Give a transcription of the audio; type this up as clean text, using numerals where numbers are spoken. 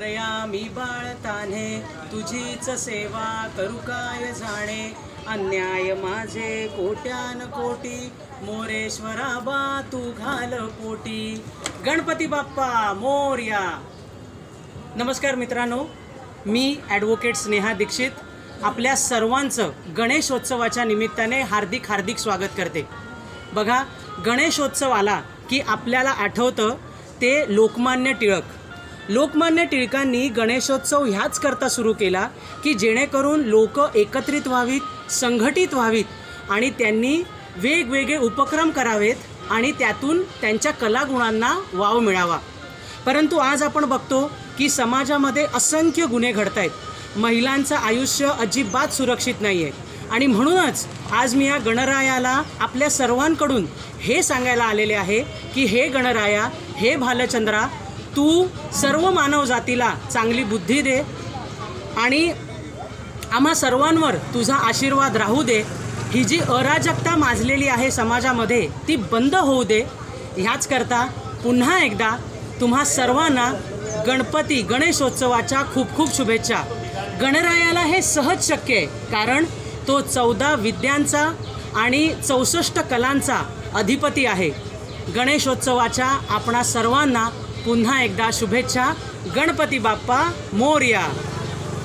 अंतरयामी बाळताने तुझीच सेवा करू काय जाणे अन्याय माझे कोट्यान कोटी मोरेश्वरा बा तू घाल पोटी गणपती बाप्पा मोरया। नमस्कार मित्रांनो, मी ॲडव्होकेट स्नेहा दीक्षित आपल्या सर्वांचं गणेशोत्सवाच्या निमित्ताने हार्दिक स्वागत करते। बघा, गणेशोत्सव आला की आपल्याला आठवतं ते लोकमान्य टिळकांनी गणेशोत्सव ह्याच करता सुरू केला की जेणेकरून लोक एकत्रित व्हावीत, संघटित व्हावीत आणि त्यांनी वेगवेगळे उपक्रम करावेत आणि त्यातून त्यांच्या कलागुणांना वाव मिळावा। परंतु आज आपण बघतो की समाजामध्ये असंख्य गुन्हे घडत आहेत, महिलांचं आयुष्य अजिबात सुरक्षित नाही आहे आणि म्हणूनच आज मी या गणरायाला आपल्या सर्वांकडून हे सांगायला आलेले आहे की हे गणराया, हे भालचंद्रा, तू सर्व मानव जातीला चांगली बुद्धी दे आणि आम्हा सर्वांवर तुझा आशीर्वाद राहू दे। ही जी अराजकता माजलेली आहे समाजामध्ये ती बंद होऊ दे। ह्याच करता पुन्हा एकदा तुम्हा सर्वांना गणेशोत्सवाच्या खूप शुभेच्छा। गणरायाला हे सहज शक्य आहे कारण तो 14 विद्यांचा आणि 64 कलांचा अधिपती आहे। गणेशोत्सवाच्या आपणा सर्वांना पुन्हा एकदा शुभेच्छा। गणपती बाप्पा मोरया।